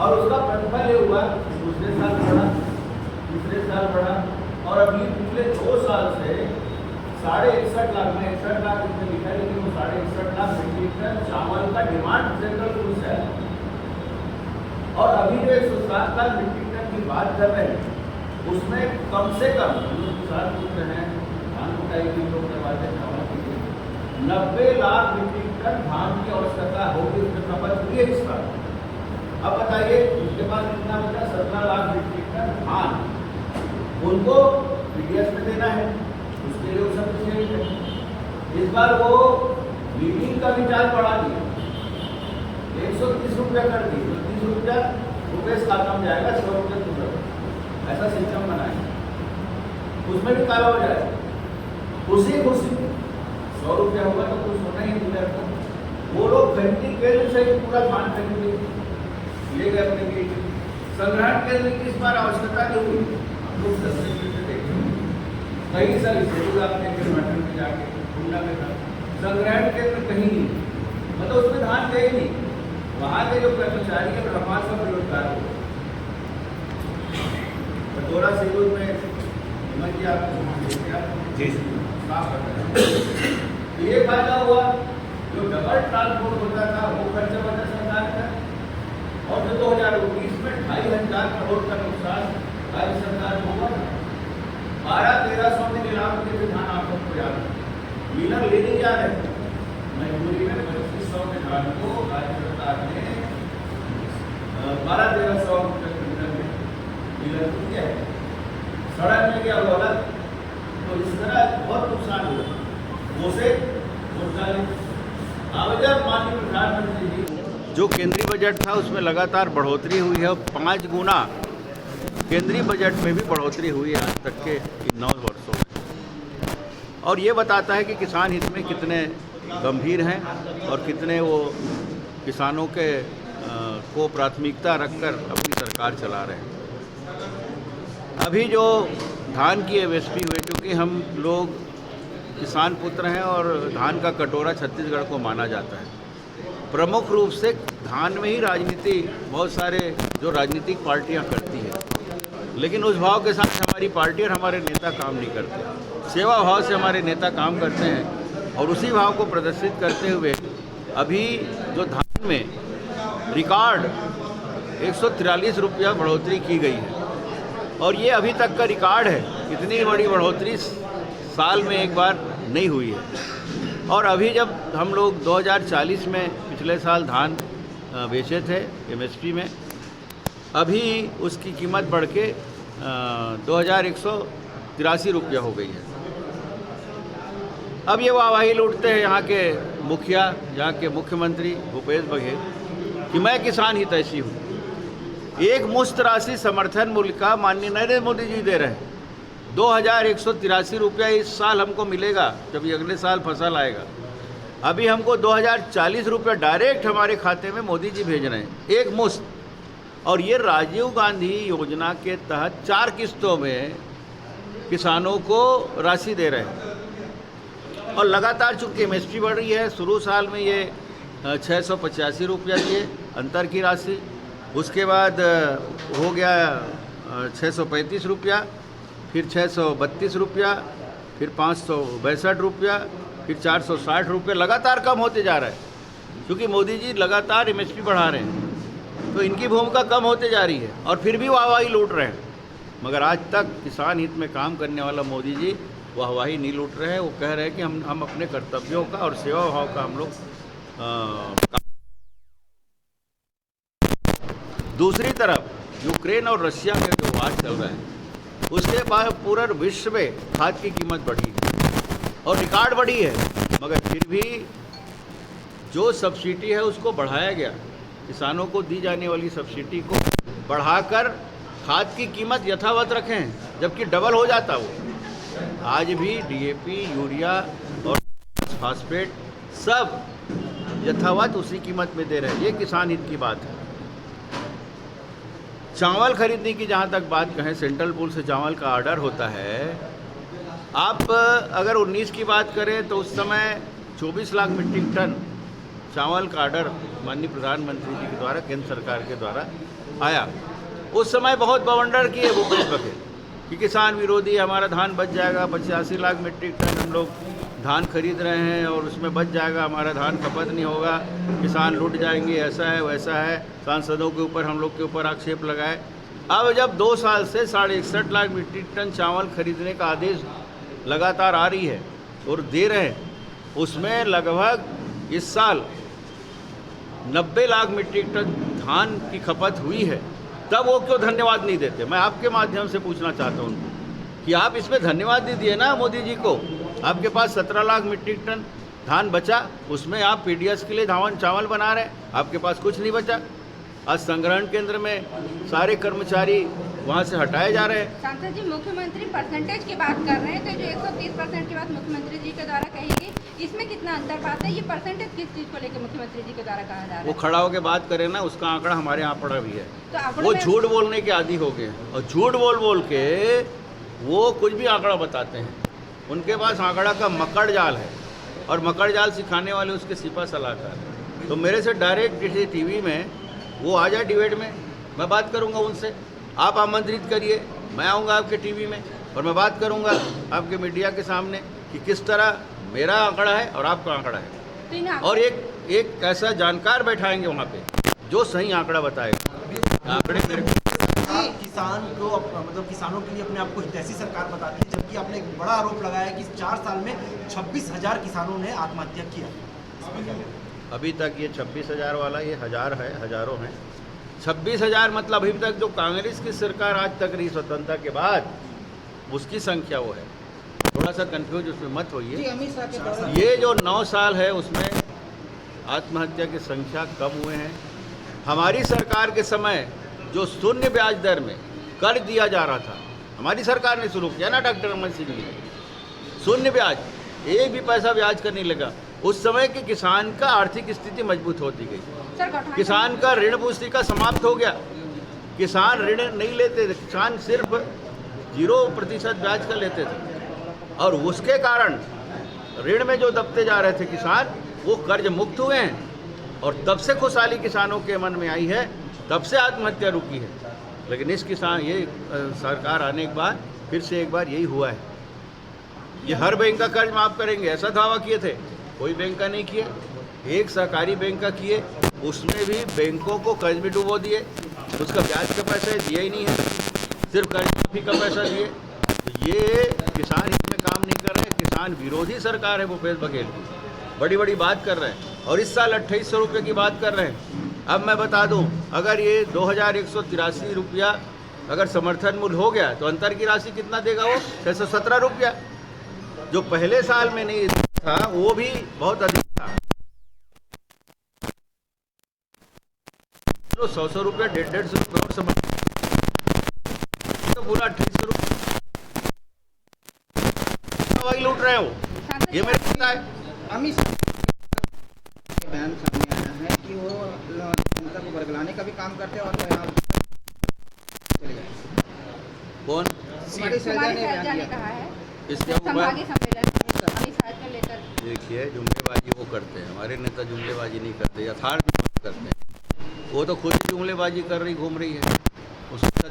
और उसका प्रतिफल ये हुआ दूसरे साल बढ़ा, तीसरे साल बढ़ा, और अभी पिछले 2 साल से 61.5 लाख में 61 लाख इसमें लिखा है, लेकिन वो 61.5 लाख मीट्रिक टन चावल का डिमांड सेंट्रल पुल से है। और अभी जो 107 लाख मीट्रिक टन की बात कर रहे हैं उसमें कम से कम जो किसान पुत्र हैं धान कुटाई की लोग करवाते हैं चावल के लिए 90 लाख मीट्रिक टन धान की आवश्यकता होगी, उसमें खपत हुई है इस बार। अब बताइए उसके पास कितना बचा? 17 लाख मीट्रिक टन धान, उनको पीडीएस में देना है, उसके लिए सफिशिएंट है। इस बार वो मीटिंग का भी चार्ज बढ़ा दिया, 130 रुपया कर दी, तो 30 रुपया रुपये खाता में जाएगा, 100 रुपये तुरंत, ऐसा सिस्टम बनाए, उसमें भी काला हो जाएगा। उसी 100 रुपया होगा तो कुछ होना ही नहीं। वो लोग खरीदी केंद्र से ही पूरा धान खरीद ले गए अपने लिए। संग्रहण केंद्र की इस बार आवश्यकता नहीं हुई, हम लोग सस्ते से देखते हैं कहीं सारी शेड्यूल आपने मटन में जाके ढूंढना में था, संग्रहण केंद्र कहीं नहीं, मतलब उसमें धान गए नहीं। वहाँ के जो कर्मचारी है ब्रह्मा सब बेरोजगार हो गए। कटोरा शेड्यूल में जी आप साफ करते हैं, ये फायदा हुआ जो डबल ट्रांसपोर्ट होता था वो खर्चा बचा सरकार का, और जो 2019 में 2,500 करोड़ का नुकसान राज्य सरकार को हुआ। 1200-1300 में नीलाम के धान आप सबको याद है, डीलर लेने जा रहे थे मजबूरी में 2500 के धान को राज्य सरकार ने 1200-1300 रुपये क्विंटल में डीलर को दिया है, सड़क में गया वो अलग। तो इस तरह बहुत नुकसान हुआ, उसे जब माननीय प्रधानमंत्री जी जो केंद्रीय बजट था उसमें लगातार बढ़ोतरी हुई है, 5 गुना केंद्रीय बजट में भी बढ़ोतरी हुई है आज तक के इन 9 वर्षों में, और ये बताता है कि किसान हित में कितने गंभीर हैं और कितने वो किसानों के को प्राथमिकता रखकर अपनी सरकार चला रहे हैं। अभी जो धान की एमएसपी हुई, चूँकि हम लोग किसान पुत्र हैं और धान का कटोरा छत्तीसगढ़ को माना जाता है, प्रमुख रूप से धान में ही राजनीति बहुत सारे जो राजनीतिक पार्टियां करती है, लेकिन उस भाव के साथ हमारी पार्टी और हमारे नेता काम नहीं करते। सेवा भाव से हमारे नेता काम करते हैं और उसी भाव को प्रदर्शित करते हुए अभी जो धान में रिकॉर्ड 143 रुपया बढ़ोतरी की गई है, और ये अभी तक का रिकॉर्ड है। इतनी बड़ी बढ़ोतरी साल में एक बार नहीं हुई है। और अभी जब हम लोग 2040 में पिछले साल धान बेचे थे एमएसपी में, अभी उसकी कीमत बढ़ के 2183 रुपया हो गई है। अब ये वाहवाही लूटते हैं यहाँ के मुखिया, यहाँ के मुख्यमंत्री भूपेश बघेल कि मैं किसान हितैषी हूँ। एक मुश्त राशि समर्थन मूल्य का माननीय नरेंद्र मोदी जी दे रहे हैं, 2183 रुपया इस साल हमको मिलेगा जब ये अगले साल फसल आएगा। अभी हमको 2040 रुपया डायरेक्ट हमारे खाते में मोदी जी भेज रहे हैं, एक मुश्त। और ये राजीव गांधी योजना के तहत 4 किस्तों में किसानों को राशि दे रहे हैं। और लगातार चूँकि एमएसपी बढ़ रही है, शुरू साल में ये 685 रुपया दिए अंतर की राशि, उसके बाद हो गया 635 रुपया, फिर 632 रुपया, फिर 562 रुपया, फिर 460 रुपये, लगातार कम होते जा रहा है क्योंकि मोदी जी लगातार एमएसपी बढ़ा रहे हैं, तो इनकी भूमिका कम होते जा रही है और फिर भी वाहवाही लूट रहे हैं। मगर आज तक किसान हित में काम करने वाला मोदी जी वाहवाही नहीं लूट रहे हैं। वो कह रहे हैं कि हम अपने कर्तव्यों का और सेवा भाव का हम लोग दूसरी तरफ यूक्रेन और रशिया का जो वार चल रहा है उसके बाद पूरे विश्व में खाद की कीमत बढ़ी है और रिकॉर्ड बढ़ी है, मगर फिर भी जो सब्सिडी है उसको बढ़ाया गया। किसानों को दी जाने वाली सब्सिडी को बढ़ाकर खाद की कीमत यथावत रखें, जबकि डबल हो जाता वो। आज भी डीएपी, यूरिया और फास्फेट सब यथावत उसी कीमत में दे रहे हैं। ये किसान हित की बात है। चावल खरीदने की जहाँ तक बात कहें, सेंट्रल पूल से चावल का ऑर्डर होता है। आप अगर 19 की बात करें तो उस समय 24 लाख मीट्रिक टन चावल का ऑर्डर माननीय प्रधानमंत्री जी के द्वारा, केंद्र सरकार के द्वारा आया, उस समय बहुत बवंडर किए भूपेश बघेल कि किसान विरोधी, हमारा धान बच जाएगा, 85 लाख मीट्रिक टन हम लोग धान खरीद रहे हैं और उसमें बच जाएगा, हमारा धान खपत नहीं होगा, किसान लूट जाएंगे, ऐसा है वैसा है। सांसदों के ऊपर, हम लोग के ऊपर आक्षेप लगाए। अब जब 2 साल से 61.5 लाख मीट्रिक टन चावल खरीदने का आदेश लगातार आ रही है और दे रहे हैं, उसमें लगभग इस साल 90 लाख मीट्रिक टन धान की खपत हुई है, तब वो क्यों धन्यवाद नहीं देते? मैं आपके माध्यम से पूछना चाहता हूँ कि आप इसमें धन्यवाद दीजिए ना मोदी जी को। आपके पास 17 लाख मीट्रिक टन धान बचा, उसमें आप पीडीएस के लिए चावल बना रहे हैं, आपके पास कुछ नहीं बचा। आज संग्रहण केंद्र में सारे कर्मचारी वहाँ से हटाए जा रहे हैं। सांसद जी, मुख्यमंत्री परसेंटेज की बात कर रहे हैं, तो जो 130% की बात मुख्यमंत्री जी के द्वारा कही गई, इसमें कितना अंतर पाता है? ये परसेंटेज किस चीज़ को लेकर मुख्यमंत्री जी के द्वारा कहा जा रहा है? वो खड़ा होकर बात करें ना, उसका आंकड़ा हमारे यहाँ पड़ा भी है। तो वो झूठ बोलने के आदी हो गए और झूठ बोल के वो कुछ भी आंकड़ा बताते हैं। उनके पास आंकड़ा का मकड़ जाल है और मकड़ जाल सिखाने वाले उसके सिपा सलाहकार हैं। तो मेरे से डायरेक्ट किसी टीवी में वो आ जाए डिबेट में, मैं बात करूंगा उनसे। आप आमंत्रित करिए, मैं आऊँगा आपके टीवी में और मैं बात करूंगा आपके मीडिया के सामने कि किस तरह मेरा आंकड़ा है और आपका आंकड़ा है, और एक ऐसा जानकार बैठाएंगे वहाँ पे जो सही आंकड़ा बताएगा। आंकड़े मेरे किसान को मतलब किसानों के लिए अपने आप को हितैषी सरकार बताती है, जबकि आपने एक बड़ा आरोप लगाया कि 4 साल में 26,000 किसानों ने आत्महत्या किया। अभी तक ये 26,000 वाला ये हज़ार है, हज़ारों हैं। 26,000 मतलब अभी तक जो कांग्रेस की सरकार आज तक रही स्वतंत्रता के बाद, उसकी संख्या वो है। थोड़ा सा कंफ्यूज उसमें मत होइए। ये जो 9 साल है उसमें आत्महत्या की संख्या कम हुए हैं। हमारी सरकार के समय जो शून्य ब्याज दर में कर्ज दिया जा रहा था, हमारी सरकार ने शुरू किया ना, डॉक्टर रमन सिंह जी ने। शून्य ब्याज, एक भी पैसा ब्याज का नहीं लगा। उस समय के किसान का आर्थिक स्थिति मजबूत होती गई। किसान का ऋण पुस्तिका समाप्त हो गया, किसान ऋण नहीं लेते थे, किसान सिर्फ 0% ब्याज का लेते थे और उसके कारण ऋण में जो दबते जा रहे थे किसान, वो कर्ज मुक्त हुए हैं और तब से खुशहाली किसानों के मन में आई है, तब से आत्महत्या रुकी है। लेकिन इस ये सरकार आने के बाद फिर से एक बार यही हुआ है। ये हर बैंक का कर्ज माफ़ करेंगे ऐसा दावा किए थे, कोई बैंक का नहीं किए। एक सहकारी बैंक का किए, उसमें भी बैंकों को कर्ज में डुबो दिए, उसका ब्याज का पैसा दिया ही नहीं है, सिर्फ कर्ज माफी का पैसा दिए। तो ये किसान हित में काम नहीं कर रहे, किसान विरोधी सरकार है भूपेश बघेल की। बड़ी बड़ी बात कर रहे हैं और इस साल 2800 रुपये की बात कर रहे हैं। अब मैं बता दूं, अगर ये 2183 रुपया अगर समर्थन मूल्य हो गया तो अंतर की राशि कितना देगा? वो 617 रुपया, जो पहले साल में नहीं था वो भी बहुत अधिक था। तो 100 रुपया, 150 रुपये और समर्थन, तो पूरा 2800 रुपये वही लूट रहे हो। ये मेरे पता है। अमित बयान सामने आया है कि वो जनता को बरगलाने का भी काम करते हैं और चले गए। कौन? कुमारी शैलजा ने कहा है इसके संभागीय सम्मेलन में लेकर। देखिए, जुमलेबाजी वो करते हैं, हमारे नेता जुमलेबाजी नहीं करते, यथार्थ करते हैं। वो तो खुद ही जुमलेबाजी कर रही, घूम रही है। उसको